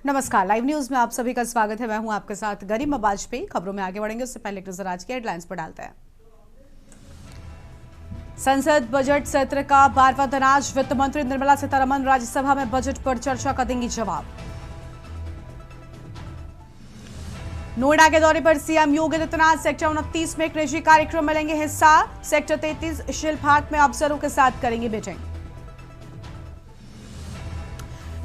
नमस्कार, live news में आप सभी का स्वागत है। मैं हूं आपके साथ गरिमा वाजपेयी। खबरों में आगे बढ़ेंगे उससे पहले एक नजर आज की हेडलाइंस पर डालते हैं। संसद बजट सत्र का 12वां दिन आज वित्त मंत्री निर्मला सीतारमण राज्यसभा में बजट पर चर्चा का देंगी जवाब। नोएडा के दौरे पर सीएम योगी आदित्यनाथ सेक्टर 29 में एक निजी कार्यक्रम में लेंगे हिस्सा। सेक्टर 33 शिल्पहाट में अफसरों के साथ करेंगे मीटिंग।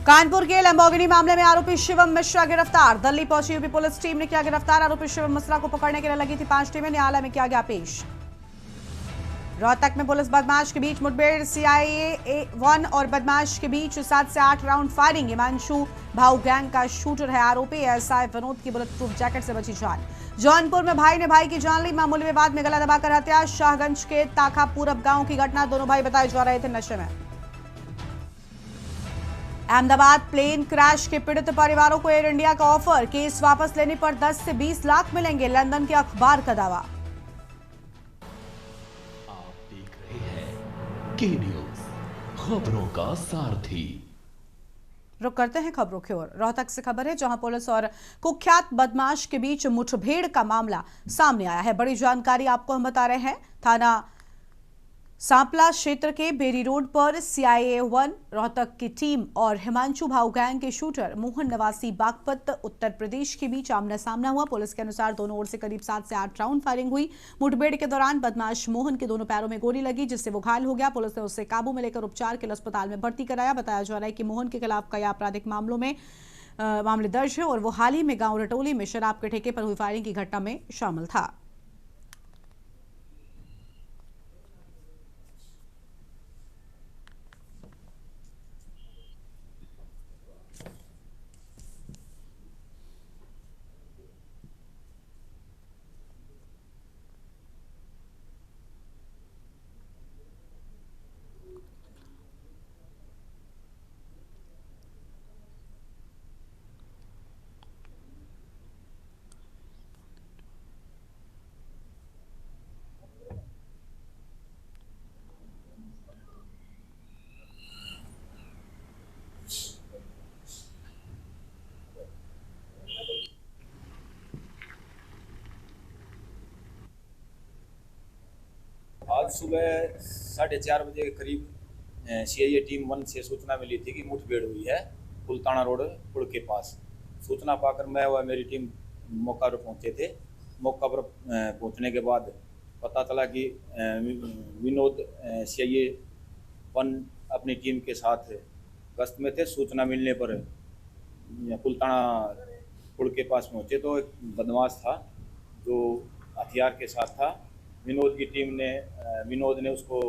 कानपुर के लैम्बोर्गिनी मामले में आरोपी शिवम मिश्रा गिरफ्तार। दिल्ली पहुंची यूपी पुलिस टीम ने किया गिरफ्तार। आरोपी शिवम मिश्रा को पकड़ने के लिए लगी थी 5 टीमें। न्यायालय में किया गया पेश। रोहतक में पुलिस बदमाश के बीच मुठभेड़। सीआईए 1 और बदमाश के बीच 7 से 8 राउंड फायरिंग। हिमांशु भाऊ गैंग का शूटर है आरोपी। एसआई विनोद की बुलेट प्रूफ जैकेट से बची जान। जौनपुर में भाई ने भाई की जान ली। मामूली विवाद में गला दबाकर हत्या। शाहगंज के ताखा पूरब गांव की घटना। दोनों भाई बताए जा रहे थे नशे में। अहमदाबाद प्लेन क्रैश के पीड़ित परिवारों को एयर इंडिया का ऑफर। केस वापस लेने पर 10 से 20 लाख मिलेंगे। लंदन के अखबार का दावा। आप देख रहे हैं के न्यूज, खबरों का सारथी। रुक करते हैं खबरों की ओर। रोहतक से खबर है जहां पुलिस और कुख्यात बदमाश के बीच मुठभेड़ का मामला सामने आया है। बड़ी जानकारी आपको हम बता रहे हैं। थाना सांपला क्षेत्र के बेरी रोड पर सीआईए 1 रोहतक की टीम और हिमांशु भाऊ गैंग के शूटर मोहन निवासी बागपत उत्तर प्रदेश के बीच आमना सामना हुआ। पुलिस के अनुसार दोनों ओर से करीब 7 से 8 राउंड फायरिंग हुई। मुठभेड़ के दौरान बदमाश मोहन के दोनों पैरों में गोली लगी जिससे वो घायल हो गया। पुलिस ने उसे काबू में लेकर उपचार के लिए अस्पताल में भर्ती कराया। बताया जा रहा है कि मोहन के खिलाफ कई आपराधिक मामले दर्ज है और वो हाल ही में गांव रटोली में शराब के ठेके पर हुई फायरिंग की घटना में शामिल था। आज सुबह 4:30 बजे के करीब सीआईए टीम 1 से सूचना मिली थी कि मुठभेड़ हुई है पुलताना रोड पुल के पास। सूचना पाकर मैं व मेरी टीम मौका पर पहुंचे थे। मौका पर पहुंचने के बाद पता चला कि विनोद सीआईए 1 अपनी टीम के साथ गश्त में थे। सूचना मिलने पर पुलताना पुल के पास पहुंचे तो एक बदमाश था जो हथियार के साथ था। विनोद ने उसको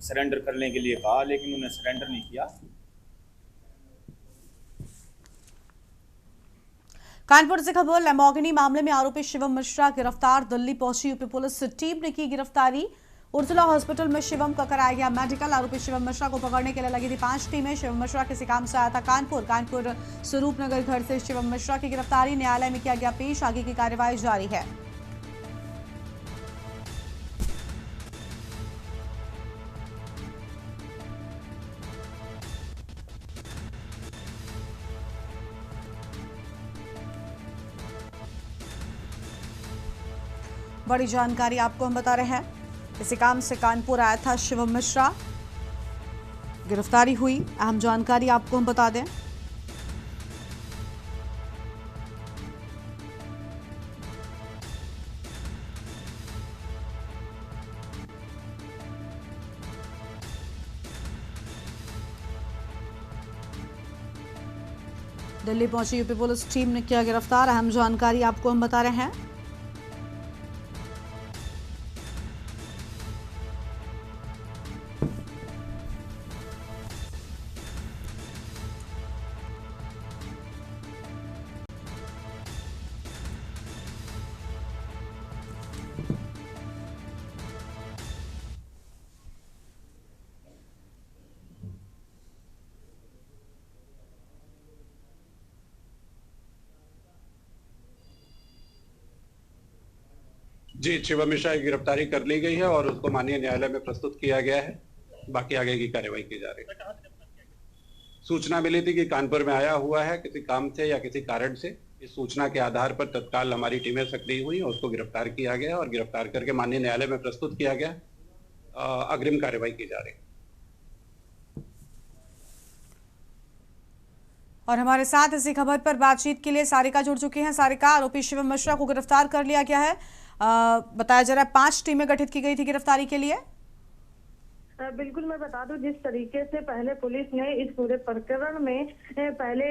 सरेंडर करने के लिए कहा लेकिन उन्होंने सरेंडर नहीं किया। कानपुर से खबर। लैम्बोर्गिनी मामले में आरोपी शिवम मिश्रा गिरफ्तार। दिल्ली पहुंची यूपी पुलिस टीम ने की गिरफ्तारी। उर्सुला हॉस्पिटल में शिवम का कराया गया मेडिकल। आरोपी शिवम मिश्रा को पकड़ने के लिए लगी थी 5 टीमें। शिवम मिश्रा किसी काम से आया था कानपुर स्वरूप नगर घर से शिवम मिश्रा की गिरफ्तारी। न्यायालय में किया गया पेश। आगे की कार्यवाही जारी है। बड़ी जानकारी आपको हम बता रहे हैं। इसी काम से कानपुर आया था शिवम मिश्रा। गिरफ्तारी हुई। अहम जानकारी आपको हम बता दें। दिल्ली पहुंची यूपी पुलिस टीम ने किया गिरफ्तार। अहम जानकारी आपको हम बता रहे हैं। जी, शिवम मिश्रा की गिरफ्तारी कर ली गई है और उसको माननीय न्यायालय में प्रस्तुत किया गया है। बाकी आगे की कार्यवाही की जा रही है। सूचना मिली थी कि कानपुर में आया हुआ है किसी काम से या किसी कारण से। इस सूचना के आधार पर तत्काल हमारी टीमें सक्रिय हुई और उसको गिरफ्तार किया गया और गिरफ्तार करके माननीय न्यायालय में प्रस्तुत किया गया। अग्रिम कार्रवाई की जा रही है। और हमारे साथ इसी खबर पर बातचीत के लिए सारिका जुड़ चुकी हैं। सारिका, आरोपी शिवम मिश्रा को गिरफ्तार कर लिया गया है। बताया जा रहा है 5 टीमें गठित की गई थी गिरफ्तारी के लिए। बिल्कुल, मैं बता दूं, जिस तरीके से पहले पुलिस ने इस पूरे प्रकरण में पहले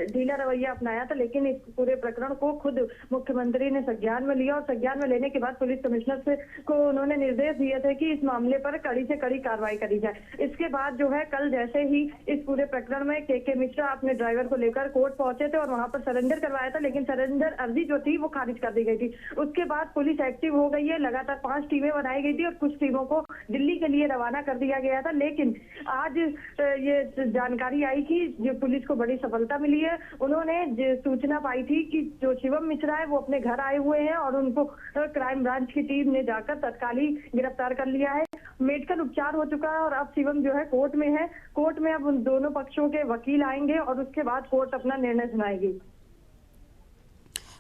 ढीला रवैया अपनाया था, लेकिन इस पूरे प्रकरण को खुद मुख्यमंत्री ने संज्ञान में लिया और संज्ञान में लेने के बाद पुलिस कमिश्नर से को उन्होंने निर्देश दिए थे कि इस मामले पर कड़ी से कड़ी कार्रवाई करी जाए। इसके बाद जो है कल जैसे ही इस पूरे प्रकरण में के मिश्रा अपने ड्राइवर को लेकर कोर्ट पहुंचे थे और वहां पर सरेंडर करवाया था, लेकिन सरेंडर अर्जी जो थी वो खारिज कर दी गई थी। उसके बाद पुलिस एक्टिव हो गई है, लगातार 5 टीमें बनाई गई थी और कुछ टीमों को दिल्ली के लिए रवाना कर दिया गया था। लेकिन आज ये जानकारी आई कि जो पुलिस को बड़ी सफलता मिली है। उन्होंने सूचना पाई थी कि जो शिवम मिश्रा है वो अपने घर आए हुए हैं और उनको क्राइम ब्रांच की टीम ने जाकर तत्काल ही गिरफ्तार कर लिया है। मेडिकल उपचार हो चुका है और अब शिवम जो है कोर्ट में है। कोर्ट में अब उन दोनों पक्षों के वकील आएंगे और उसके बाद कोर्ट अपना निर्णय सुनाएगी।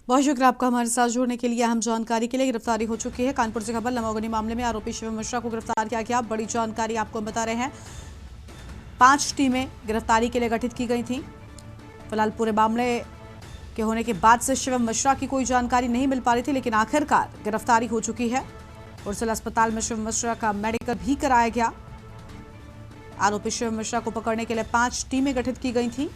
बहुत शुक्रिया आपका हमारे साथ जुड़ने के लिए। अहम जानकारी के लिए गिरफ्तारी हो चुकी है। कानपुर से खबर, लमोगनी मामले में आरोपी शिवम मिश्रा को गिरफ्तार किया गया। बड़ी जानकारी आपको हम बता रहे हैं। 5 टीमें गिरफ्तारी के लिए गठित की गई थी। फिलहाल पूरे मामले के होने के बाद से शिवम मिश्रा की कोई जानकारी नहीं मिल पा रही थी, लेकिन आखिरकार गिरफ्तारी हो चुकी है। उर्सला अस्पताल में शिवम मिश्रा का मेडिकल भी कराया गया। आरोपी शिवम मिश्रा को पकड़ने के लिए 5 टीमें गठित की गई थी।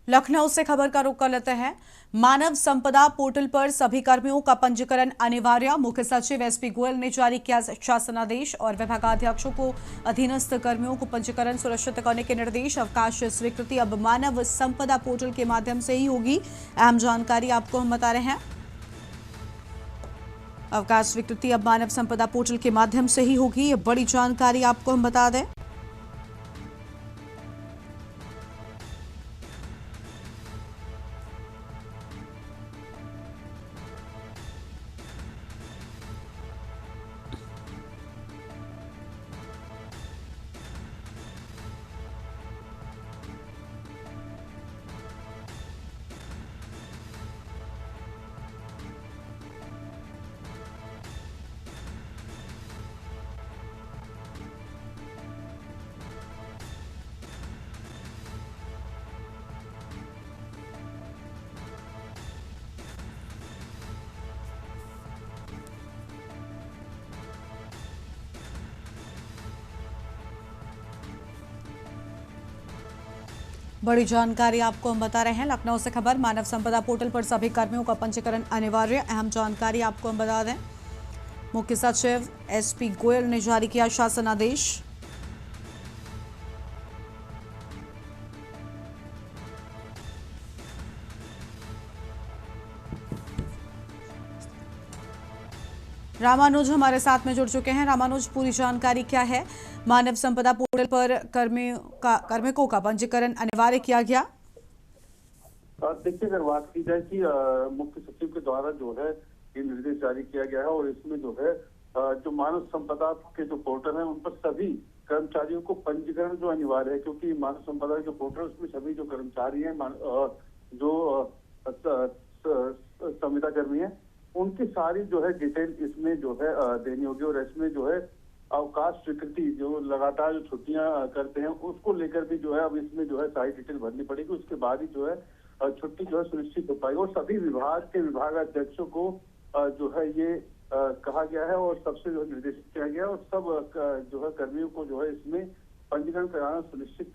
लखनऊ से खबर का रुख कर लेते हैं। मानव संपदा पोर्टल पर सभी कर्मियों का पंजीकरण अनिवार्य। मुख्य सचिव एसपी गोयल ने जारी किया शासनादेश और विभागाध्यक्षों को अधीनस्थ कर्मियों को पंजीकरण सुनिश्चित करने के निर्देश। अवकाश स्वीकृति अब मानव संपदा पोर्टल के माध्यम से ही होगी। अहम जानकारी आपको हम बता रहे हैं। अवकाश स्वीकृति अब मानव संपदा पोर्टल के माध्यम से ही होगी। ये बड़ी जानकारी आपको हम बता दें। बड़ी जानकारी आपको हम बता रहे हैं। लखनऊ से खबर, मानव संपदा पोर्टल पर सभी कर्मियों का पंजीकरण अनिवार्य। अहम जानकारी आपको हम बता दें। मुख्य सचिव एसपी गोयल ने जारी किया शासनादेश। रामानुज हमारे साथ में जुड़ चुके हैं। रामानुज, पूरी जानकारी क्या है? मानव संपदा पोर्टल पर कार्मिकों का पंजीकरण अनिवार्य किया गया। देखिए, अगर बात की जाए कि मुख्य सचिव के द्वारा जो है ये निर्देश जारी किया गया है और इसमें जो है जो मानव संपदा के जो पोर्टल है उन पर सभी कर्मचारियों को पंजीकरण जो अनिवार्य है, क्योंकि मानव संपदा के पोर्टल उसमें सभी जो कर्मचारी हैं, जो संविदा कर्मी है, उनकी सारी जो है डिटेल इसमें जो है देनी होगी और इसमें जो है अवकाश स्वीकृति जो लगातार जो छुट्टियां करते हैं उसको लेकर भी जो है अब इसमें जो है सारी डिटेल भरनी पड़ेगी। उसके बाद ही जो है छुट्टी जो है सुनिश्चित हो पाएगी। और सभी विभाग के विभागाध्यक्षों को जो है ये कहा गया है और सबसे जो निर्देशित किया गया है और सब जो है कर्मियों को जो है इसमें पंजीकरण कराना सुनिश्चित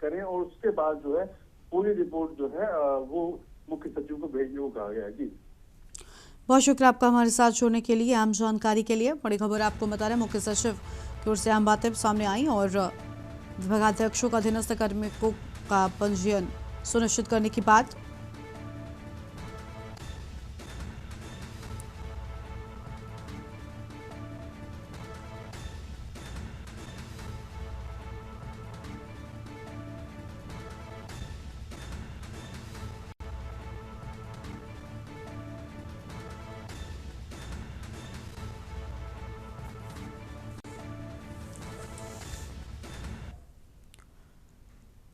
करें और उसके बाद जो है पूरी रिपोर्ट जो है वो मुख्य सचिव को भेजने को कहा गया है। जी बहुत शुक्रिया आपका हमारे साथ जुड़ने के लिए, आम जानकारी के लिए। बड़ी खबर आपको बता रहे मुख्य सचिव की ओर से आम बातें सामने आई और विभागाध्यक्षों का अधीनस्थ कार्मिकों का पंजीयन सुनिश्चित करने की बात।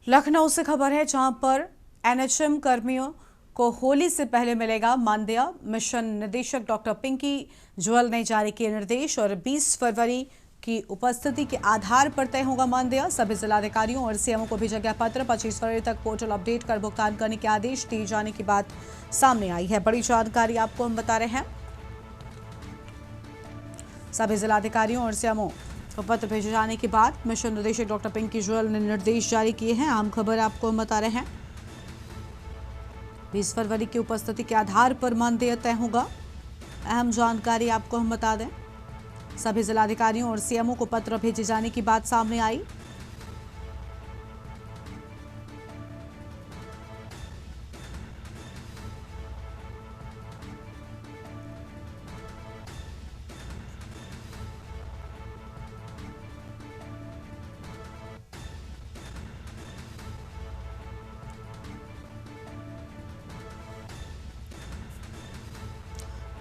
लखनऊ से खबर है जहां पर एनएचएम कर्मियों को होली से पहले मिलेगा मानदेय। मिशन निदेशक डॉक्टर पिंकी जुअल ने जारी किए निर्देश और 20 फरवरी की उपस्थिति के आधार पर तय होगा मानदेय। सभी जिलाधिकारियों और सीएमओ को भेजा गया पत्र। 25 फरवरी तक पोर्टल अपडेट कर भुगतान करने के आदेश दिए जाने की बात सामने आई है। बड़ी जानकारी आपको हम बता रहे हैं। सभी जिलाधिकारियों और सीएमओ को पत्र भेजे जाने के बाद मिशन निदेशक डॉक्टर पिंकी जुअल ने निर्देश जारी किए हैं। आम खबर आपको हम बता रहे हैं 20 फरवरी की उपस्थिति के आधार पर मानदेय तय होगा। अहम जानकारी आपको हम बता दें, सभी जिलाधिकारियों और सीएमओ को पत्र भेजे जाने की बात सामने आई।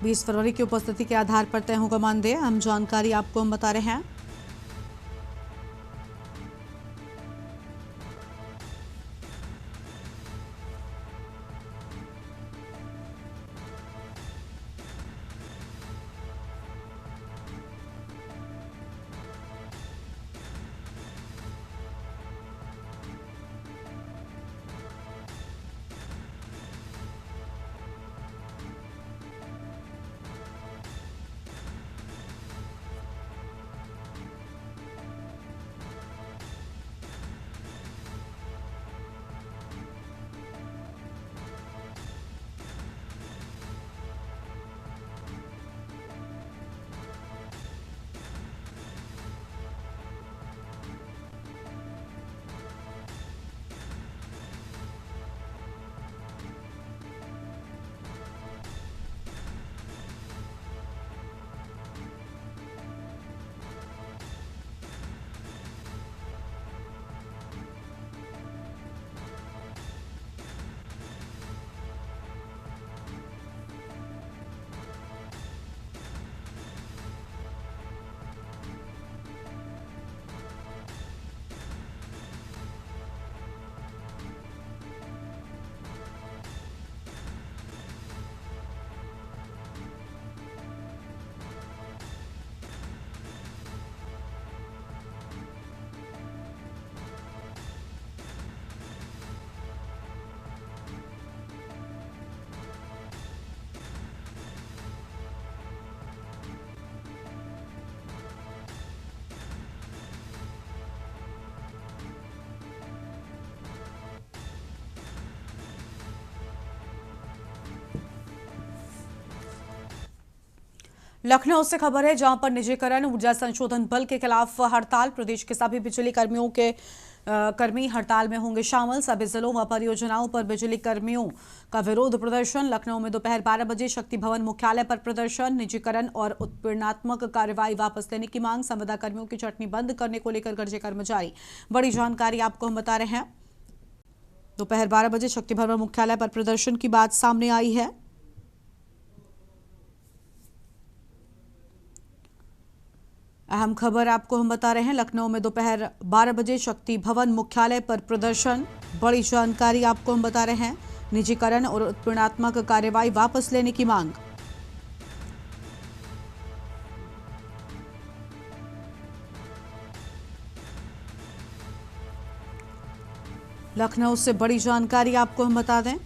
बीस फरवरी की उपस्थिति के आधार पर तय होगा मानदेय। हम जानकारी आपको हम बता रहे हैं। लखनऊ से खबर है जहां पर निजीकरण ऊर्जा संशोधन बल के खिलाफ हड़ताल। प्रदेश के सभी बिजली कर्मियों के कर्मी हड़ताल में होंगे शामिल। सभी जिलों व परियोजनाओं पर बिजली कर्मियों का विरोध प्रदर्शन। लखनऊ में दोपहर 12 बजे शक्ति भवन मुख्यालय पर प्रदर्शन। निजीकरण और उत्पीड़नात्मक कार्रवाई वापस लेने की मांग। संविदा कर्मियों की छटनी बंद करने को लेकर गरजे कर्मचारी। बड़ी जानकारी आपको हम बता रहे हैं। दोपहर 12 बजे शक्ति भवन मुख्यालय पर प्रदर्शन की बात सामने आई है। अहम खबर आपको हम बता रहे हैं। लखनऊ में दोपहर 12 बजे शक्ति भवन मुख्यालय पर प्रदर्शन। बड़ी जानकारी आपको हम बता रहे हैं। निजीकरण और उत्पीड़नात्मक कार्रवाई वापस लेने की मांग। लखनऊ से बड़ी जानकारी आपको हम बता दें।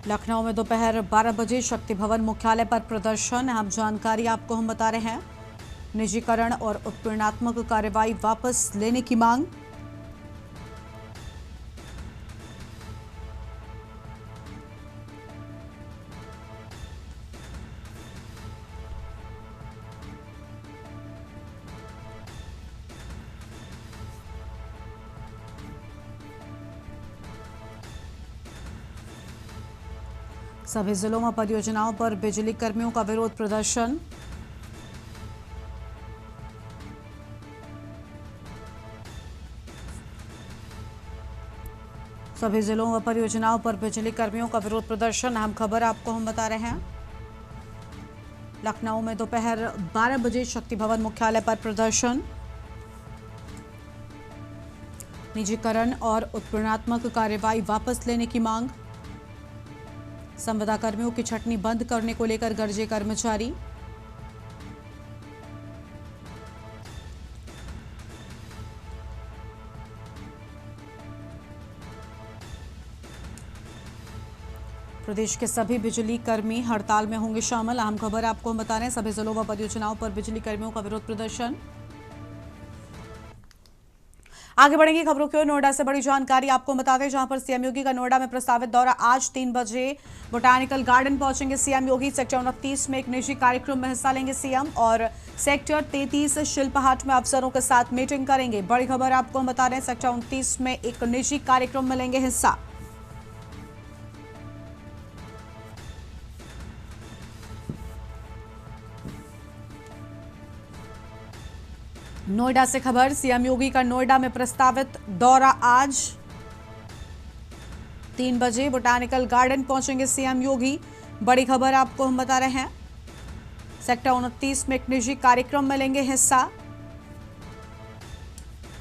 लखनऊ में दोपहर 12 बजे शक्ति भवन मुख्यालय पर प्रदर्शन। अहम जानकारी आपको हम बता रहे हैं। निजीकरण और उत्पीड़नात्मक कार्रवाई वापस लेने की मांग। सभी जिलों में परियोजनाओं पर बिजली कर्मियों का विरोध प्रदर्शन। सभी जिलों व परियोजनाओं पर बिजली कर्मियों का विरोध प्रदर्शन। अहम खबर आपको हम बता रहे हैं। लखनऊ में दोपहर 12 बजे शक्ति भवन मुख्यालय पर प्रदर्शन। निजीकरण और उत्पीड़नात्मक कार्रवाई वापस लेने की मांग। संविदा कर्मियों की छटनी बंद करने को लेकर गरजे कर्मचारी। प्रदेश के सभी बिजली कर्मी हड़ताल में होंगे शामिल। अहम खबर आपको हम बता रहे हैं। सभी जिलों व परियोजनाओं पर बिजली कर्मियों का विरोध प्रदर्शन। आगे बढ़ेंगी खबरों की ओर। नोएडा से बड़ी जानकारी आपको बता दें, जहां पर सीएम योगी का नोएडा में प्रस्तावित दौरा। आज 3 बजे बोटानिकल गार्डन पहुंचेंगे सीएम योगी। सेक्टर 29 में एक निजी कार्यक्रम में हिस्सा लेंगे सीएम और सेक्टर 33 शिल्पहाट में अफसरों के साथ मीटिंग करेंगे। बड़ी खबर आपको हम बता रहे हैं। सेक्टर 29 में एक निजी कार्यक्रम में लेंगे हिस्सा। नोएडा से खबर, सीएम योगी का नोएडा में प्रस्तावित दौरा। आज 3 बजे बोटानिकल गार्डन पहुंचेंगे सीएम योगी। बड़ी खबर आपको हम बता रहे हैं। सेक्टर 29 में एक निजी कार्यक्रम में लेंगे हिस्सा।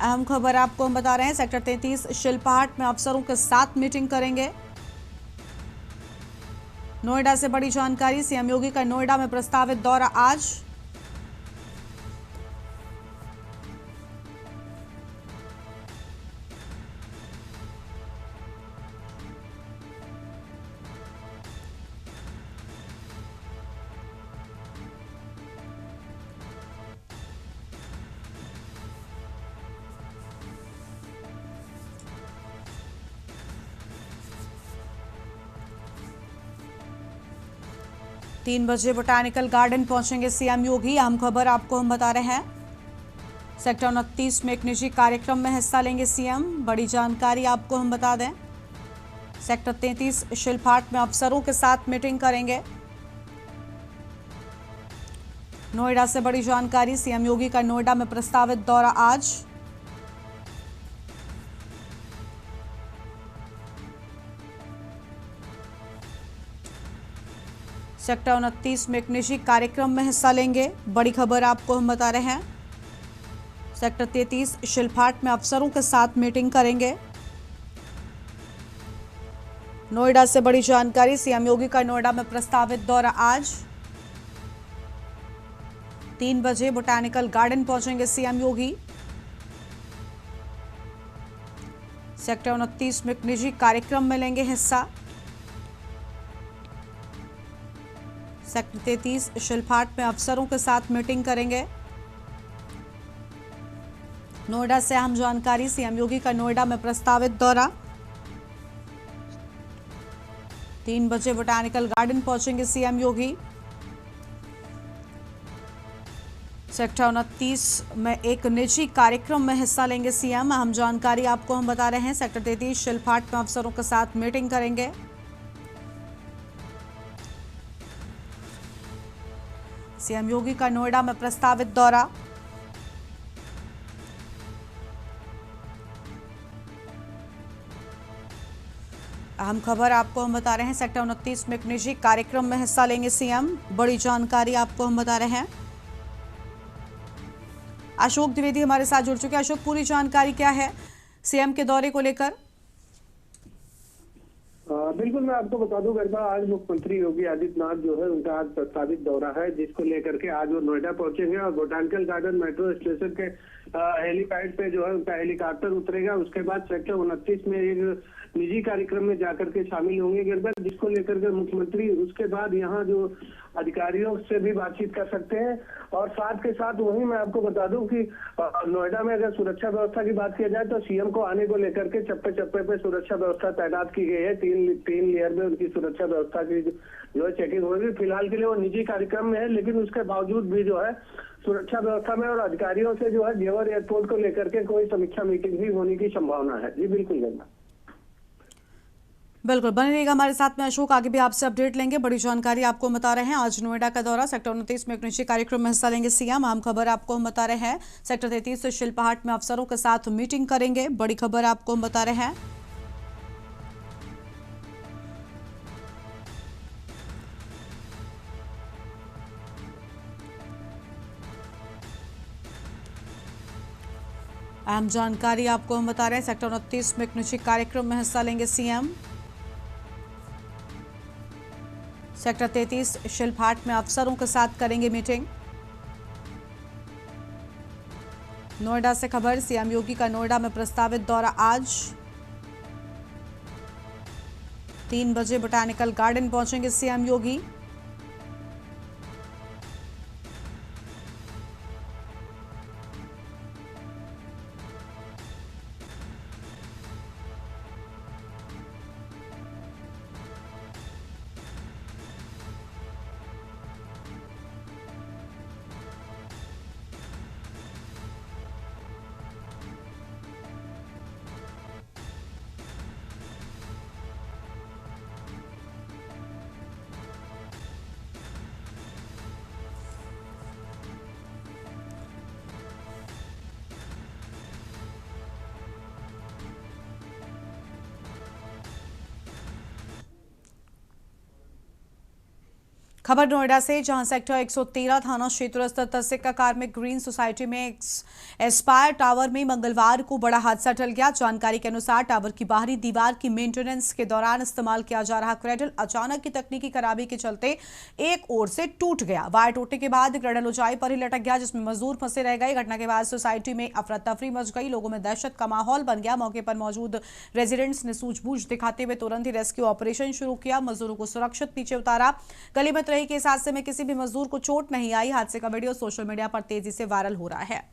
अहम खबर आपको हम बता रहे हैं। सेक्टर 33 शिल्पहाट में अफसरों के साथ मीटिंग करेंगे। नोएडा से बड़ी जानकारी, सीएम योगी का नोएडा में प्रस्तावित दौरा आज। तीन बजे बोटानिकल गार्डन पहुंचेंगे सीएम योगी। अहम खबर आपको हम बता रहे हैं। सेक्टर 29 में एक निजी कार्यक्रम में हिस्सा लेंगे सीएम। बड़ी जानकारी आपको हम बता दें। सेक्टर 33 शिल्पहाट में अफसरों के साथ मीटिंग करेंगे। नोएडा से बड़ी जानकारी, सीएम योगी का नोएडा में प्रस्तावित दौरा आज। सेक्टर 29 में एक निजी कार्यक्रम में हिस्सा लेंगे। बड़ी खबर आपको हम बता रहे हैं। सेक्टर 33 शिल्पहाट में अफसरों के साथ मीटिंग करेंगे। नोएडा से बड़ी जानकारी, सीएम योगी का नोएडा में प्रस्तावित दौरा आज। 3 बजे बोटानिकल गार्डन पहुंचेंगे सीएम योगी। सेक्टर 29 में एक निजी कार्यक्रम में लेंगे हिस्सा। सेक्टर 33 शिल्पहाट में अफसरों के साथ मीटिंग करेंगे। नोएडा से अहम जानकारी, सीएम योगी का नोएडा में प्रस्तावित दौरा। 3 बजे बोटानिकल गार्डन पहुंचेंगे सीएम योगी। सेक्टर 29 में एक निजी कार्यक्रम में हिस्सा लेंगे सीएम। अहम जानकारी आपको हम बता रहे हैं। सेक्टर 33 शिल्पहाट में अफसरों के साथ मीटिंग करेंगे। सीएम योगी का नोएडा में प्रस्तावित दौरा। अहम खबर आपको हम बता रहे हैं, सेक्टर 29 में एक निजी कार्यक्रम में हिस्सा लेंगे सीएम। बड़ी जानकारी आपको हम बता रहे हैं। अशोक द्विवेदी हमारे साथ जुड़ चुके हैं। अशोक, पूरी जानकारी क्या है सीएम के दौरे को लेकर? बिल्कुल, मैं आपको बता दूं गरिमा, आज मुख्यमंत्री योगी आदित्यनाथ जो है उनका आज प्रस्तावित दौरा है, जिसको लेकर के आज वो नोएडा पहुंचेंगे और बोटानिकल गार्डन मेट्रो स्टेशन के हेलीपैड पे जो है उनका हेलीकॉप्टर उतरेगा। उसके बाद सेक्टर 29 में एक निजी कार्यक्रम में जाकर के शामिल होंगे गरिमा, जिसको लेकर के मुख्यमंत्री उसके बाद यहाँ जो अधिकारियों से भी बातचीत कर सकते हैं। और साथ के साथ वहीं मैं आपको बता दूं कि नोएडा में अगर सुरक्षा व्यवस्था की बात की जाए तो सीएम को आने को लेकर के चप्पे चप्पे पे सुरक्षा व्यवस्था तैनात की गई है। तीन लेयर में उनकी सुरक्षा व्यवस्था की जो है चेकिंग होगी। फिलहाल के लिए वो निजी कार्यक्रम में है, लेकिन उसके बावजूद भी जो है सुरक्षा व्यवस्था में और अधिकारियों से जो है जेवर एयरपोर्ट को लेकर के कोई समीक्षा मीटिंग भी होने की संभावना है। जी बिल्कुल करना। बिल्कुल, बने रहिएगा हमारे साथ में अशोक, आगे भी आपसे अपडेट लेंगे। बड़ी जानकारी आपको बता रहे हैं। आज नोएडा का दौरा, सेक्टर 29 में एक निजी कार्यक्रम में हिस्सा लेंगे सीएम। आम खबर आपको हम बता रहे हैं, सेक्टर 33 से शिल्पाहाट में अफसरों के साथ मीटिंग करेंगे। बड़ी खबर आपको हम बता रहे हैं। अहम जानकारी आपको हम बता रहे हैं, सेक्टर 29 में एक निजी कार्यक्रम में हिस्सा लेंगे सीएम। सेक्टर 33 शिल्पहाट में अफसरों के साथ करेंगे मीटिंग। नोएडा से खबर, सीएम योगी का नोएडा में प्रस्तावित दौरा आज 3 बजे बोटानिकल गार्डन पहुंचेंगे सीएम योगी। खबर नोएडा से, जहां सेक्टर 113 थाना क्षेत्र स्थित तस्सिका कार्मिक ग्रीन सोसाइटी में एस्पायर टावर में मंगलवार को बड़ा हादसा टल गया। जानकारी के अनुसार टावर की बाहरी दीवार की मेंटेनेंस के दौरान इस्तेमाल किया जा रहा क्रेडल अचानक की तकनीकी खराबी के चलते एक ओर से टूट गया। वायर टूटने के बाद क्रेडल ऊंचाई पर ही लटक गया, जिसमें मजदूर फंसे रह गए। घटना के बाद सोसाइटी में अफरा तफरी मच गई, लोगों में दहशत का माहौल बन गया। मौके पर मौजूद रेजिडेंट्स ने सूझबूझ दिखाते हुए तुरंत ही रेस्क्यू ऑपरेशन शुरू किया, मजदूरों को सुरक्षित नीचे उतारा। गलीमत रही कि इस हादसे में किसी भी मजदूर को चोट नहीं आई। हादसे का वीडियो सोशल मीडिया पर तेजी से वायरल हो रहा है।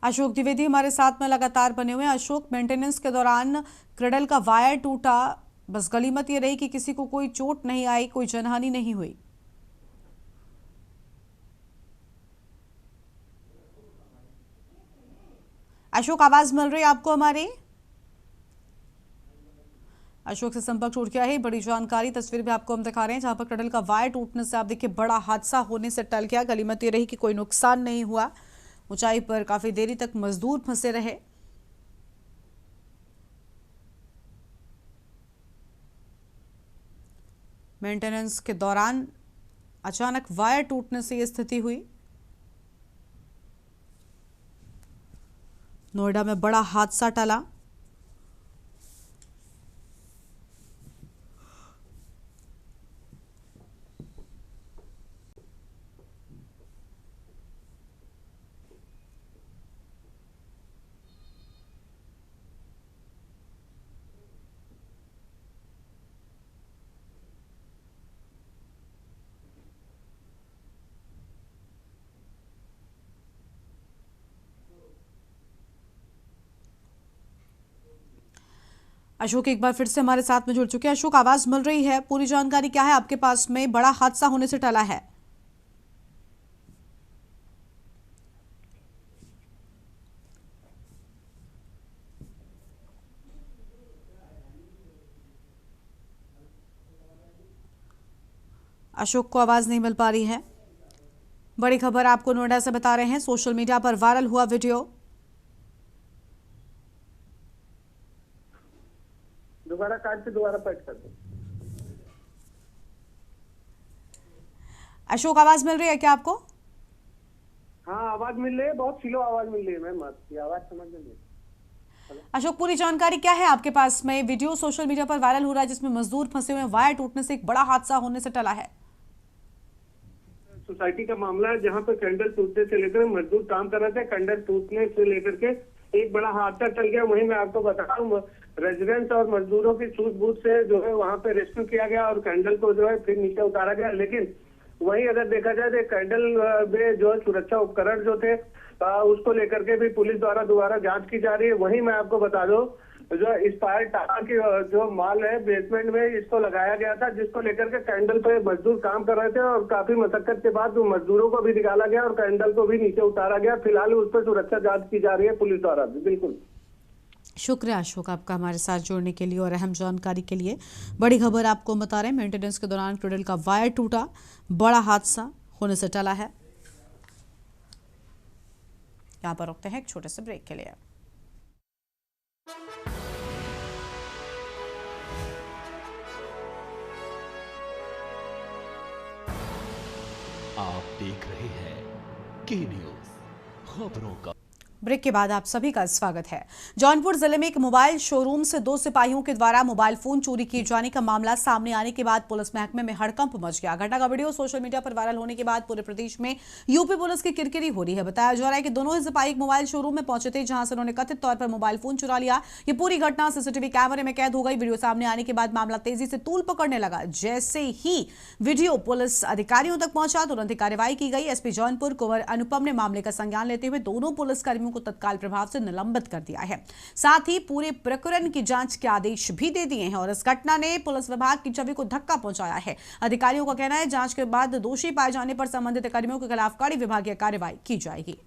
अशोक द्विवेदी हमारे साथ में लगातार बने हुए हैं। अशोक, मेंटेनेंस के दौरान क्रेडल का वायर टूटा, बस गलीमत ये रही कि किसी को कोई चोट नहीं आई, कोई जनहानि नहीं हुई। अशोक, आवाज मिल रही है आपको हमारी? अशोक से संपर्क टूट गया है। बड़ी जानकारी तस्वीर भी आपको हम दिखा रहे हैं, जहां पर क्रेडल का वायर टूटने से आप देखिए बड़ा हादसा होने से टल गया। गलीमत ये रही कि कोई नुकसान नहीं हुआ। ऊंचाई पर काफी देरी तक मजदूर फंसे रहे। मेंटेनेंस के दौरान अचानक वायर टूटने से यह स्थिति हुई। नोएडा में बड़ा हादसा टला। अशोक एक बार फिर से हमारे साथ में जुड़ चुके हैं। अशोक, आवाज मिल रही है? पूरी जानकारी क्या है आपके पास में? बड़ा हादसा होने से टला है। अशोक को आवाज नहीं मिल पा रही है। बड़ी खबर आपको नोएडा से बता रहे हैं, सोशल मीडिया पर वायरल हुआ वीडियो। दोबारा काट के दोबारा पैक कर दो। अशोक, आवाज मिल रही है क्या आपको? हाँ, आवाज मिल रही है, बहुत स्लो आवाज मिल रही है मैम, आपकी आवाज समझ में नहीं। अशोक, पूरी जानकारी क्या है आपके पास में? वीडियो सोशल मीडिया पर वायरल हो रहा है जिसमें मजदूर फंसे हुए हैं, वायर टूटने से एक बड़ा हादसा होने से टला है। सोसाइटी का मामला है जहाँ पे कैंडल टूटने से लेकर मजदूर काम कर रहे थे, कैंडल टूटने से लेकर के एक बड़ा हादसा चल गया। वहीं मैं आपको बता रहा हूँ, रेजिडेंट्स और मजदूरों की सूझबूझ से जो है वहाँ पे रेस्क्यू किया गया और कैंडल को जो है फिर नीचे उतारा गया। लेकिन वहीं अगर देखा जाए तो कैंडल में जो है सुरक्षा उपकरण जो थे उसको लेकर के भी पुलिस द्वारा दोबारा जांच की जा रही है। वहीं मैं आपको बता दूं, जो इंस्पायर टावर की जो माल है बेसमेंट में इसको लगाया गया था, जिसको लेकर के कैंडल पे मजदूर काम कर रहे थे और काफी मशक्कत के बाद मजदूरों को भी निकाला गया और कैंडल को भी नीचे उतारा गया। फिलहाल उस पर सुरक्षा जांच की जा रही है पुलिस द्वारा भी। बिल्कुल, शुक्रिया अशोक आपका हमारे साथ जुड़ने के लिए और अहम जानकारी के लिए। बड़ी खबर आपको बता रहे हैं, मेंटेनेंस के दौरान क्रेडल का वायर टूटा, बड़ा हादसा होने से टला है। यहां पर रुकते हैं एक छोटे से ब्रेक के लिए। आप देख रहे हैं के न्यूज खबरों का। ब्रेक के बाद आप सभी का स्वागत है। जौनपुर जिले में एक मोबाइल शोरूम से 2 सिपाहियों के द्वारा मोबाइल फोन चोरी किए जाने का मामला सामने आने के बाद पुलिस महकमे में हड़कंप मच गया। घटना का वीडियो सोशल मीडिया पर वायरल होने के बाद पूरे प्रदेश में यूपी पुलिस की किरकिरी हो रही है। बताया जा रहा है कि दोनों ही सिपाही एक मोबाइल शोरूम में पहुंचे थे, जहां से उन्होंने कथित तौर पर मोबाइल फोन चुरा लिया। ये पूरी घटना सीसीटीवी कैमरे में कैद हो गई। वीडियो सामने आने के बाद मामला तेजी से तूल पकड़ने लगा। जैसे ही वीडियो पुलिस अधिकारियों तक पहुंचा, तुरंत कार्रवाई की गई। एसपी जौनपुर कुंवर अनुपम ने मामले का संज्ञान लेते हुए दोनों पुलिसकर्मियों को तत्काल प्रभाव से निलंबित कर दिया है। साथ ही पूरे प्रकरण की जांच के आदेश भी दे दिए हैं और इस घटना ने पुलिस विभाग की छवि को धक्का पहुंचाया है। अधिकारियों का कहना है जांच के बाद दोषी पाए जाने पर संबंधित कर्मियों के खिलाफ कड़ी विभागीय कार्रवाई की जाएगी।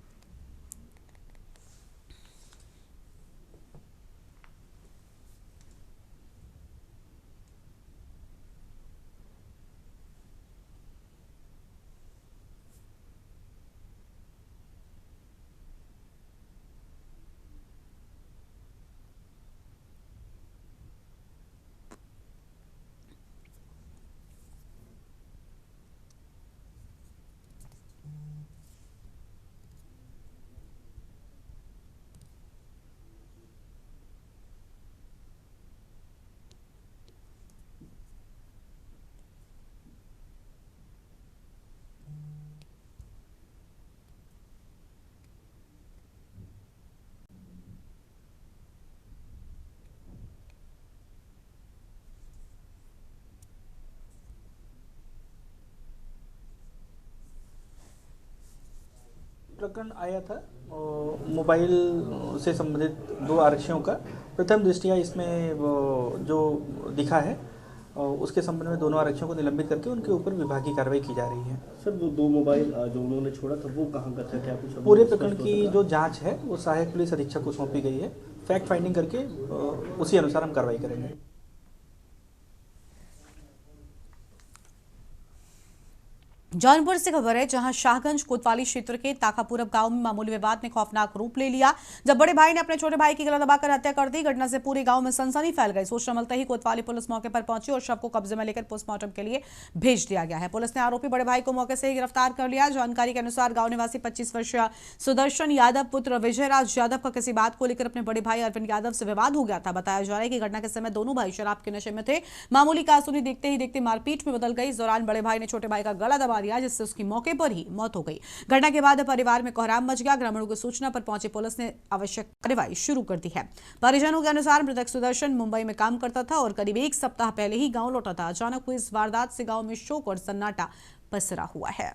प्रकरण आया था मोबाइल से संबंधित 2 आरक्षियों का। प्रथम दृष्टया इसमें जो दिखा है उसके संबंध में दोनों आरक्षियों को निलंबित करके उनके ऊपर विभागीय कार्रवाई की जा रही है। सर, वो 2 मोबाइल जो उन्होंने छोड़ा था वो कहाँ का था, क्या कुछ पूरे प्रकरण की जो जांच है वो सहायक पुलिस अधीक्षक को सौंपी गई है। फैक्ट फाइंडिंग करके उसी अनुसार हम कार्रवाई करेंगे। जौनपुर से खबर है, जहां शाहगंज कोतवाली क्षेत्र के ताकापुरब गांव में मामूली विवाद ने खौफनाक रूप ले लिया, जब बड़े भाई ने अपने छोटे भाई की गला दबाकर हत्या कर दी। घटना से पूरे गांव में सनसनी फैल गई। सूचना मिलते ही कोतवाली पुलिस मौके पर पहुंची और शव को कब्जे में लेकर पोस्टमार्टम के लिए भेज दिया गया है। पुलिस ने आरोपी बड़े भाई को मौके से ही गिरफ्तार कर लिया। जानकारी के अनुसार गांव निवासी 25 वर्षीय सुदर्शन यादव पुत्र विजयराज यादव का किसी बात को लेकर अपने बड़े भाई अरविंद यादव से विवाद हो गया था। बताया जा रहा है कि घटना के समय दोनों भाई शराब के नशे में थे। मामूली कासूनी देखते ही देखते मारपीट में बदल गई। इस दौरान बड़े भाई ने छोटे भाई का गला दबा दिया, जिससे उसकी मौके पर ही मौत हो गई। घटना के बाद परिवार में कोहराम मच गया। ग्रामीणों की सूचना पर पहुंची पुलिस ने आवश्यक कार्रवाई शुरू कर दी है। परिजनों के अनुसार मृतक सुदर्शन मुंबई में काम करता था और करीब 1 सप्ताह पहले ही गांव लौटा था। अचानक हुई इस वारदात से गांव में शोक और सन्नाटा पसरा हुआ है।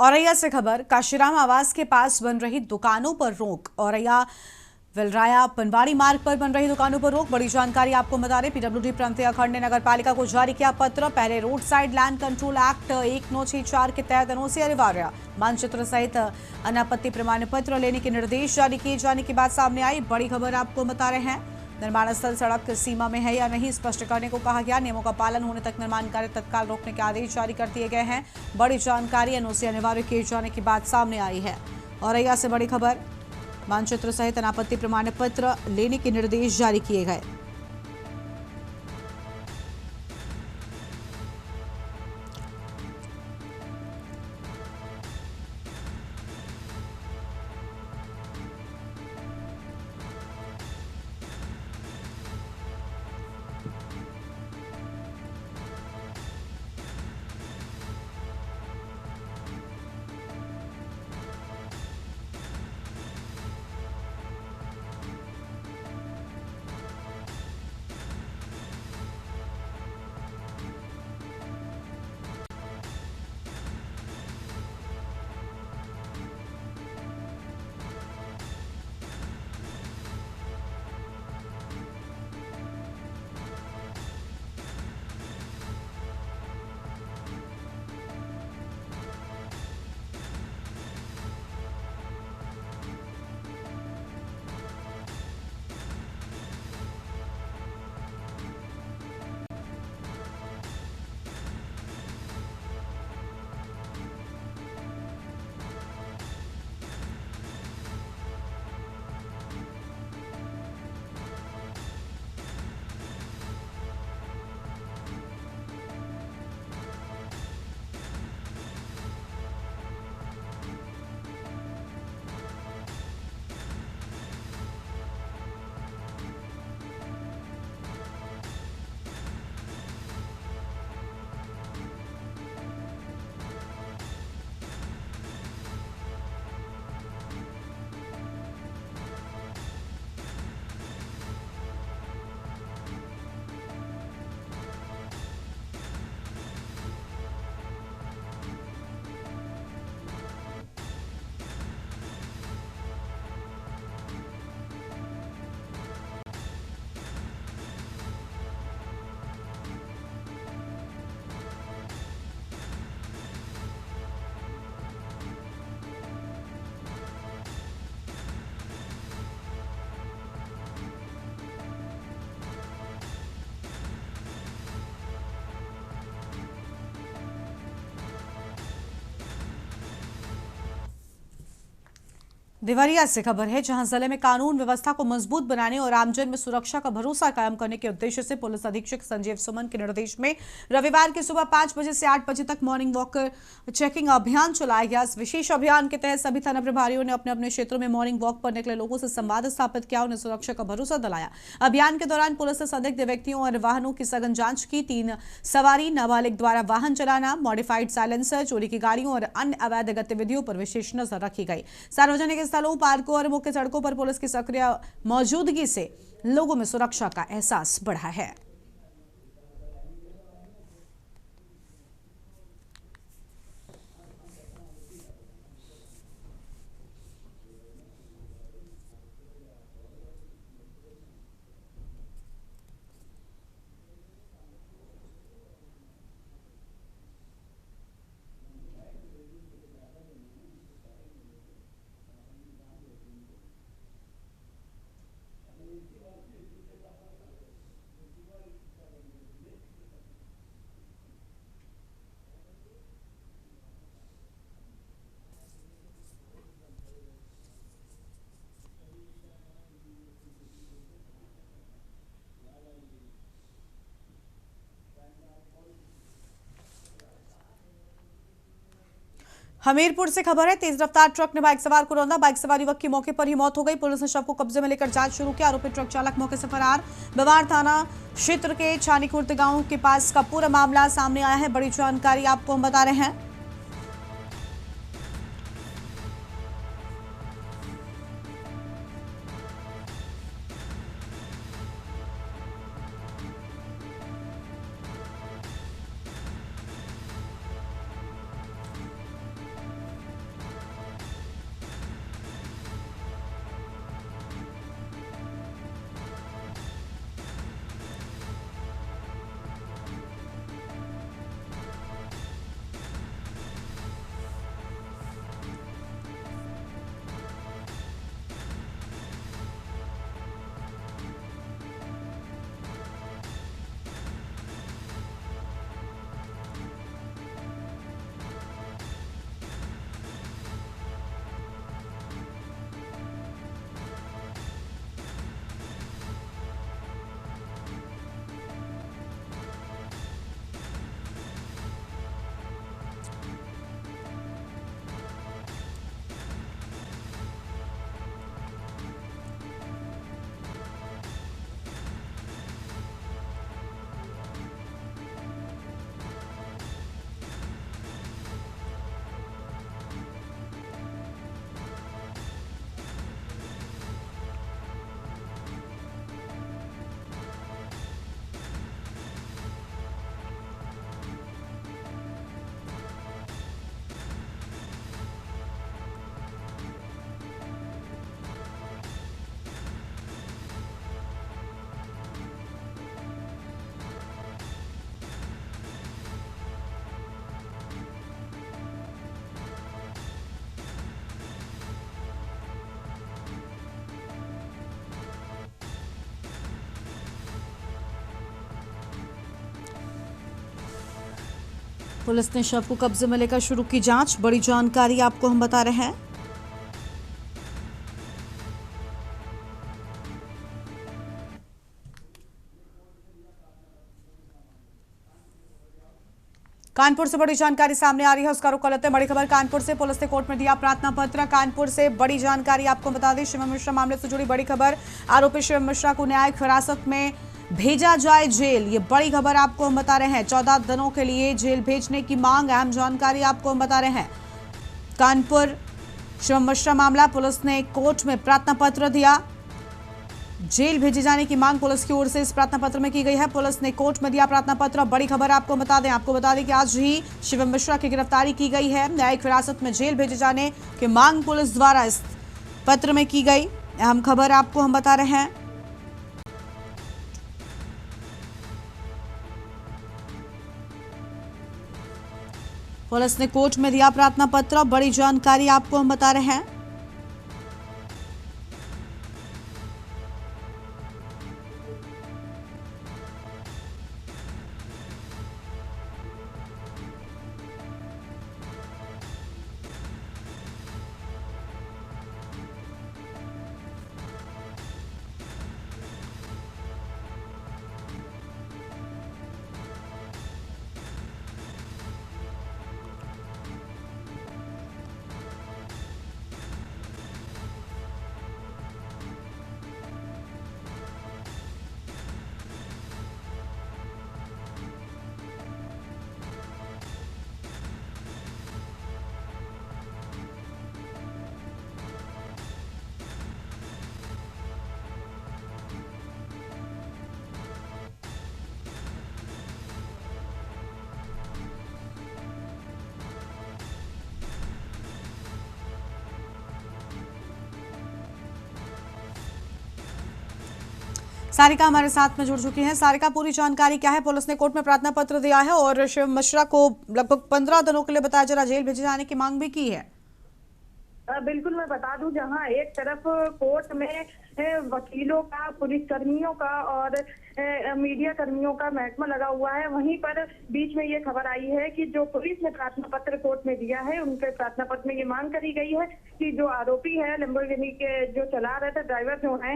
औरैया से खबर, काशीराम आवास के पास बन रही दुकानों पर रोक। औरैया विलराया पनवाड़ी मार्ग पर बन रही दुकानों पर रोक। बड़ी जानकारी आपको बता रहे, पीडब्ल्यूडी प्रांतीय खंड ने नगर पालिका को जारी किया पत्र। पहले road side land control act 1964 के तहत एनओसी अनिवार्य, मानचित्र सहित अनापत्ति प्रमाण पत्र लेने के निर्देश जारी किए जाने की बात सामने आई। बड़ी खबर आपको बता रहे हैं, निर्माण स्थल सड़क सीमा में है या नहीं स्पष्ट करने को कहा गया। नियमों का पालन होने तक निर्माण कार्य तत्काल रोकने के आदेश जारी कर दिए गए हैं। बड़ी जानकारी, एनओसी अनिवार्य किए जाने की बात सामने आई है। औरैया से बड़ी खबर, मानचित्र सहित अनापत्ति प्रमाण पत्र लेने के निर्देश जारी किए गए। देवरिया से खबर है, जहां जिले में कानून व्यवस्था को मजबूत बनाने और आमजन में सुरक्षा का भरोसा कायम करने के उद्देश्य से पुलिस अधीक्षक संजीव सुमन के निर्देश में रविवार की सुबह 5 बजे से 8 बजे तक मॉर्निंग वॉक चेकिंग अभियान चलाया गया। इस विशेष अभियान के तहत सभी थाना प्रभारियों ने अपने अपने क्षेत्रों में मॉर्निंग वॉक पर निकले लोगों से संवाद स्थापित किया, उन्हें सुरक्षा का भरोसा दिलाया। अभियान के दौरान पुलिस ने संदिग्ध व्यक्तियों और वाहनों की सघन जांच की। 3 सवारी नाबालिग द्वारा वाहन चलाना, मॉडिफाइड साइलेंसर, चोरी की गाड़ियों और अन्य अवैध गतिविधियों पर विशेष नजर रखी गई। सार्वजनिक स्थलों, पार्कों और मुख्य सड़कों पर पुलिस की सक्रिय मौजूदगी से लोगों में सुरक्षा का एहसास बढ़ा है। हमीरपुर से खबर है, तेज रफ्तार ट्रक ने बाइक सवार को रौंदा, बाइक सवार युवक की मौके पर ही मौत हो गई। पुलिस ने शव को कब्जे में लेकर जांच शुरू की। आरोपी ट्रक चालक मौके से फरार। बवार थाना क्षेत्र के छानीखुर्द गांव के पास का पूरा मामला सामने आया है। बड़ी जानकारी आपको हम बता रहे हैं। पुलिस ने शव को कब्जे में लेकर शुरू की जांच। बड़ी जानकारी आपको हम बता रहे हैं। कानपुर से बड़ी जानकारी सामने आ रही है, उसका रुख कर लेते हैं। बड़ी खबर कानपुर से, पुलिस ने कोर्ट में दिया प्रार्थना पत्र। कानपुर से बड़ी जानकारी आपको बता दें, शिवम मिश्रा मामले से जुड़ी बड़ी खबर। आरोपी शिवम मिश्रा को न्यायिक हिरासत में भेजा जाए जेल, ये बड़ी खबर आपको हम बता रहे हैं। 14 दिनों के लिए जेल भेजने की मांग, अहम जानकारी आपको हम बता रहे हैं। कानपुर शिवम मिश्रा मामला, पुलिस ने कोर्ट में प्रार्थना पत्र दिया। जेल भेजे जाने की मांग पुलिस की ओर से इस प्रार्थना पत्र में की गई है। पुलिस ने कोर्ट में दिया प्रार्थना पत्र। बड़ी खबर आपको बता दें कि आज ही शिवम मिश्रा की गिरफ्तारी की गई है। न्यायिक हिरासत में जेल भेजे जाने की मांग पुलिस द्वारा इस पत्र में की गई। अहम खबर आपको हम बता रहे हैं। पुलिस ने कोर्ट में दिया प्रार्थना पत्र। बड़ी जानकारी आपको हम बता रहे हैं। सारिका हमारे साथ में जुड़ चुकी हैं। सारिका, पूरी जानकारी क्या है? पुलिस ने कोर्ट में प्रार्थना पत्र दिया है और शिव मिश्रा को लगभग 15 दिनों के लिए बताया जा रहा जेल भेजे जाने की मांग भी की है। बिल्कुल, मैं बता दूं, जहां एक तरफ कोर्ट में वकीलों का, पुलिसकर्मियों का और मीडिया कर्मियों का महकमा लगा हुआ है, वहीं पर बीच में ये खबर आई है कि जो पुलिस ने प्रार्थना पत्र कोर्ट में दिया है, उनके प्रार्थना पत्र में ये मांग करी गई है कि जो आरोपी है लैम्बोर्गिनी के जो चला रहे थे ड्राइवर जो है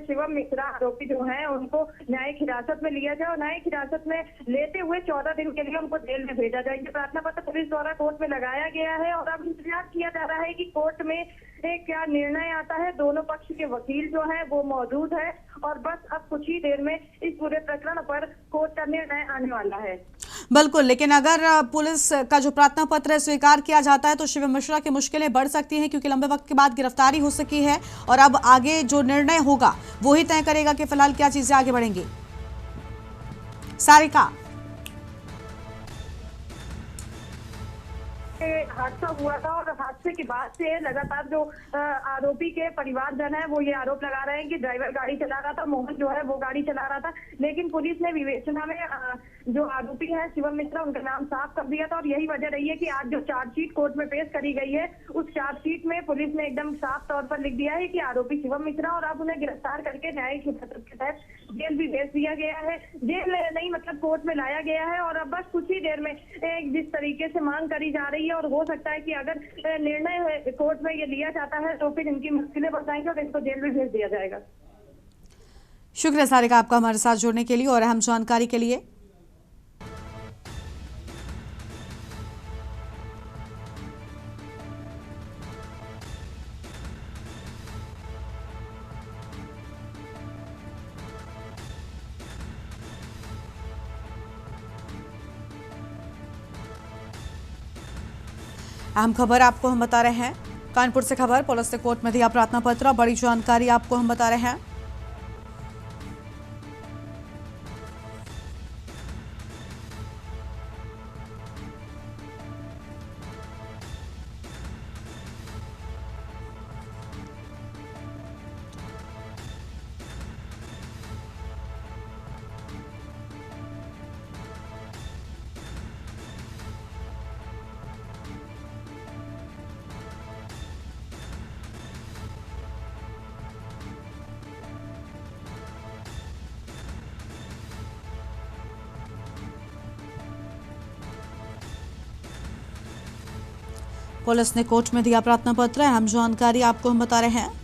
शिवम मिश्रा, आरोपी जो है उनको न्यायिक हिरासत में लिया जाए और न्यायिक हिरासत में लेते हुए 14 दिन के लिए उनको जेल में भेजा जाए। ये प्रार्थना पत्र पुलिस द्वारा कोर्ट में लगाया गया है और अब इंतजार किया जा रहा है कि कोर्ट में क्या निर्णय आता है। दोनों पक्ष के वकील जो है वो मौजूद है और बस अब कुछ ही देर में इस पूरे प्रकरण पर कोर्ट का निर्णय आने वाला है। बिल्कुल, लेकिन अगर पुलिस का जो प्रार्थना पत्र स्वीकार किया जाता है तो शिव मिश्रा की मुश्किलें बढ़ सकती हैं, क्योंकि लंबे वक्त के बाद गिरफ्तारी हो सकी है और अब आगे जो निर्णय होगा वो ही तय करेगा कि फिलहाल क्या चीजें आगे बढ़ेंगी। सारिका, हादसा हुआ था और हादसे के बाद से लगातार जो आरोपी के परिवारजन है वो ये आरोप लगा रहे हैं कि ड्राइवर गाड़ी चला रहा था, मोहन जो है वो गाड़ी चला रहा था, लेकिन पुलिस ने विवेचना में जो आरोपी है शिवम मिश्रा उनका नाम साफ कर दिया था और यही वजह रही है कि आज जो चार्जशीट कोर्ट में पेश करी गई है उस चार्जशीट में पुलिस ने एकदम साफ तौर पर लिख दिया है कि आरोपी शिवम मिश्रा और अब उन्हें गिरफ्तार करके न्यायिक हिरासत के तहत जेल भी भेज दिया गया है। जेल नहीं मतलब कोर्ट में लाया गया है और अब बस कुछ ही देर में जिस तरीके से मांग करी जा रही है और हो सकता है कि अगर निर्णय कोर्ट में ये लिया जाता है तो फिर इनकी मुश्किलें बढ़ जाएंगी और इनको जेल भी भेज दिया जाएगा। शुक्रिया सारिका आपका हमारे साथ जुड़ने के लिए और अहम जानकारी के लिए। अहम खबर आपको हम बता रहे हैं। कानपुर से खबर, पुलिस ने कोर्ट में दिया प्रार्थना पत्र। बड़ी जानकारी आपको हम बता रहे हैं। पुलिस ने कोर्ट में दिया प्रार्थना पत्र। अहम जानकारी आपको हम बता रहे हैं।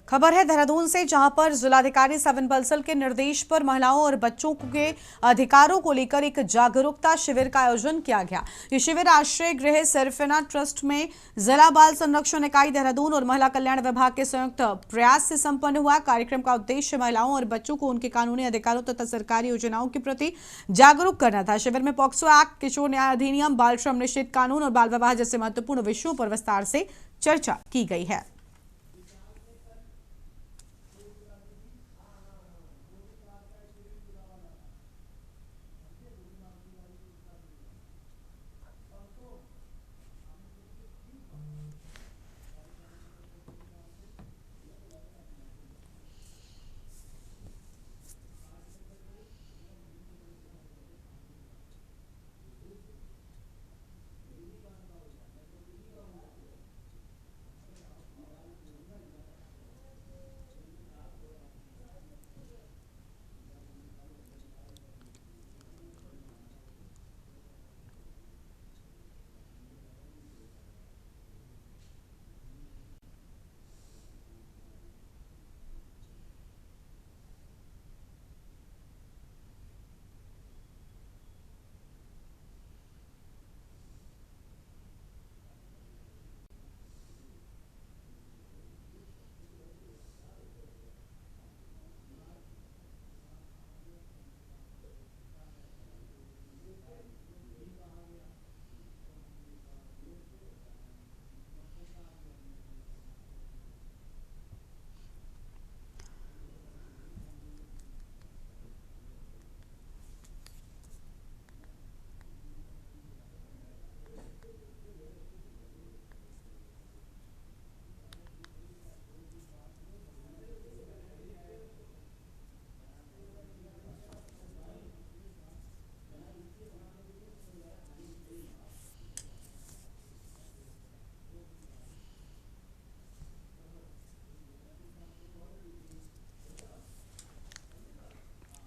खबर है देहरादून से, जहां पर जिलाधिकारी सविन बंसल के निर्देश पर महिलाओं और बच्चों के अधिकारों को लेकर एक जागरूकता शिविर का आयोजन किया गया। ये शिविर आश्रय गृह सरफना ट्रस्ट में जिला बाल संरक्षण इकाई देहरादून और महिला कल्याण विभाग के संयुक्त प्रयास से संपन्न हुआ। कार्यक्रम का उद्देश्य महिलाओं और बच्चों को उनके कानूनी अधिकारों तथा सरकारी योजनाओं के प्रति जागरूक करना था। शिविर में पॉक्सो एक्ट, किशोर न्याय अधिनियम, बाल श्रम निषेध कानून और बाल विवाह जैसे महत्वपूर्ण विषयों पर विस्तार से चर्चा की गई है।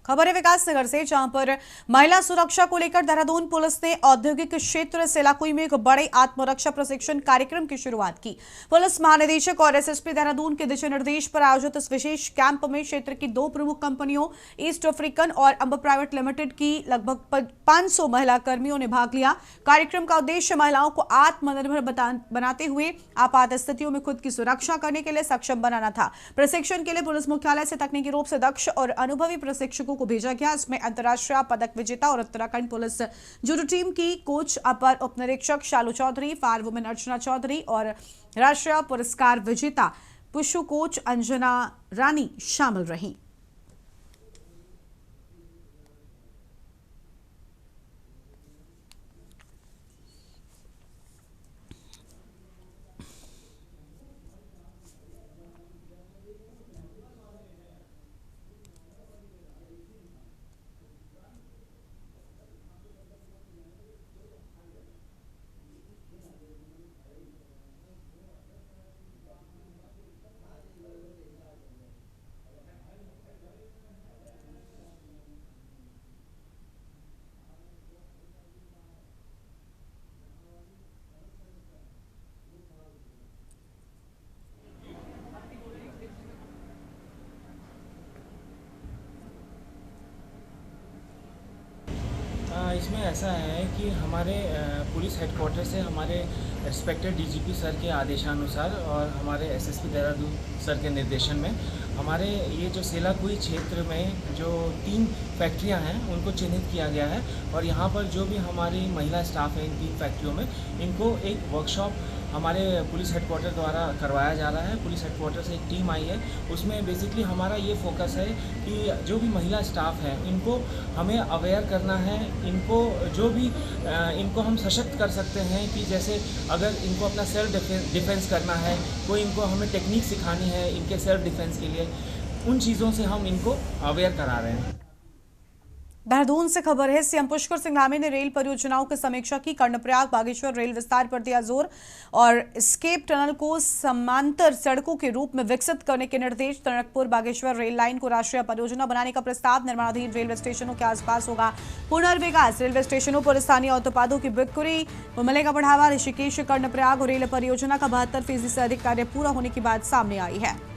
खबर है विकास नगर से, जहां पर महिला सुरक्षा को लेकर देहरादून पुलिस ने औद्योगिक क्षेत्र सेलाकुई में एक बड़े आत्मरक्षा प्रशिक्षण कार्यक्रम की शुरुआत की। पुलिस महानिदेशक और एसएसपी देहरादून के दिशा निर्देश पर आयोजित इस विशेष कैंप में क्षेत्र की 2 प्रमुख कंपनियों ईस्ट अफ्रीकन और अंबर प्राइवेट लिमिटेड की लगभग 500 महिला कर्मियों ने भाग लिया। कार्यक्रम का उद्देश्य महिलाओं को आत्मनिर्भर बनाते हुए आपात स्थितियों में खुद की सुरक्षा करने के लिए सक्षम बनाना था। प्रशिक्षण के लिए पुलिस मुख्यालय से तकनीकी रूप से दक्ष और अनुभवी प्रशिक्षकों को भेजा गया। इसमें अंतर्राष्ट्रीय पदक विजेता और उत्तराखंड पुलिस जूडो टीम की कोच अपर उपनिरीक्षक शालू चौधरी, फायर वुमेन अर्चना चौधरी और राष्ट्रीय पुरस्कार विजेता पुशु कोच अंजना रानी शामिल रही। इसमें ऐसा है कि हमारे पुलिस हेडक्वार्टर से हमारे रिस्पेक्टेड डीजीपी सर के आदेशानुसार और हमारे एसएसपी देहरादून सर के निर्देशन में हमारे ये जो सेलाकुई क्षेत्र में जो 3 फैक्ट्रियां हैं उनको चिन्हित किया गया है और यहाँ पर जो भी हमारी महिला स्टाफ है इन 3 फैक्ट्रियों में इनको एक वर्कशॉप हमारे पुलिस हेडक्वार्टर द्वारा करवाया जा रहा है। पुलिस हेडक्वार्टर से एक टीम आई है, उसमें बेसिकली हमारा ये फोकस है कि जो भी महिला स्टाफ है इनको हमें अवेयर करना है, इनको जो भी इनको हम सशक्त कर सकते हैं कि जैसे अगर इनको अपना सेल्फ डिफेंस करना है, कोई इनको हमें टेक्निक सिखानी है इनके सेल्फ डिफेंस के लिए, उन चीज़ों से हम इनको अवेयर करा रहे हैं। देहरादून से खबर है, सीएम पुष्कर सिंह धामी ने रेल परियोजनाओं की समीक्षा की। कर्णप्रयाग बागेश्वर रेल विस्तार पर दिया जोर और स्केप टनल को समांतर सड़कों के रूप में विकसित करने के निर्देश। टनकपुर बागेश्वर रेल लाइन को राष्ट्रीय परियोजना बनाने का प्रस्ताव। निर्माणाधीन रेलवे स्टेशनों के आसपास होगा पुनर्विकास। रेलवे स्टेशनों पर स्थानीय उत्पादों की बिक्री को मिलेगा बढ़ावा। ऋषिकेश कर्णप्रयाग रेल परियोजना का 72% से अधिक कार्य पूरा होने की बात सामने आई है।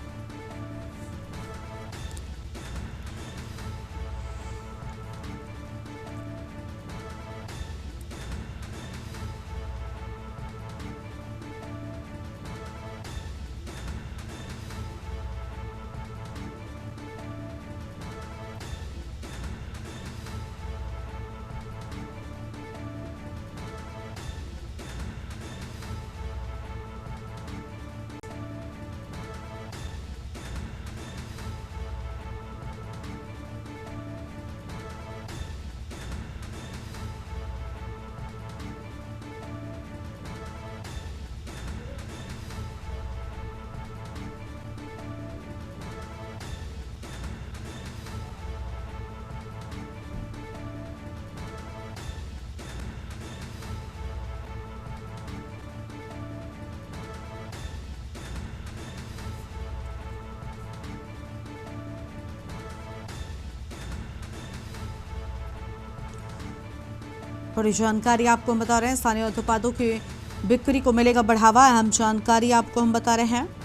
बड़ी जानकारी आपको हम बता रहे हैं, स्थानीय उत्पादों की बिक्री को मिलेगा बढ़ावा। अहम जानकारी आपको हम बता रहे हैं।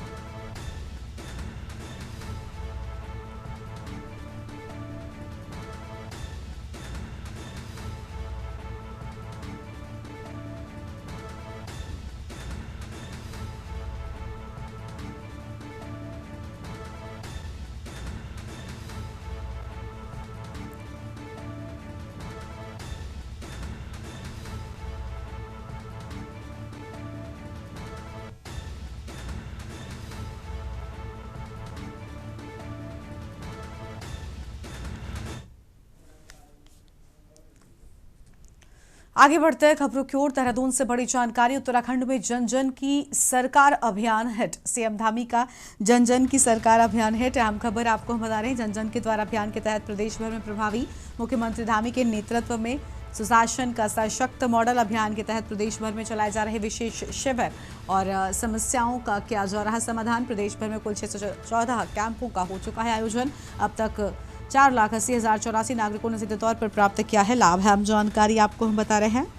आगे बढ़ते हैं खबरों की ओर। देहरादून से बड़ी जानकारी। उत्तराखंड में जन जन की सरकार अभियान हिट। सीएम धामी का जन जन की सरकार अभियान हिट। अहम खबर आपको हम बता रहे हैं, जन जन के द्वारा अभियान के तहत प्रदेश भर में प्रभावी। मुख्यमंत्री धामी के नेतृत्व में सुशासन का सशक्त मॉडल। अभियान के तहत प्रदेश भर में चलाए जा रहे विशेष शिविर और समस्याओं का किया जा रहा समाधान। प्रदेश भर में कुल 614 कैंपों का हो चुका है आयोजन। अब तक 4,80,084 नागरिकों ने सीधे तौर पर प्राप्त किया है लाभ। हम जानकारी आपको हम बता रहे हैं।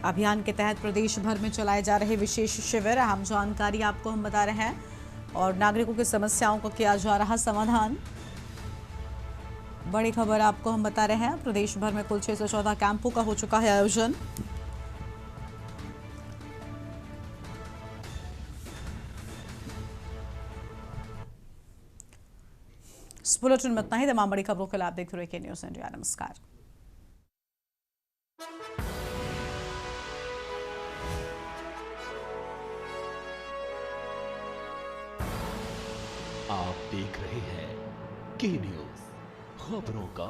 अभियान के तहत प्रदेश भर में चलाए जा रहे विशेष शिविर। अहम जानकारी आपको हम बता रहे हैं और नागरिकों की समस्याओं का किया जा रहा समाधान। बड़ी खबर आपको हम बता रहे हैं, प्रदेश भर में कुल 614 कैंपों का हो चुका है आयोजन। इस बुलेटिन में इतना ही। तमाम बड़ी खबरों के लिए आप देख रहे हैं न्यूज़ इंडिया। नमस्कार। आप देख रहे हैं के न्यूज़, खबरों का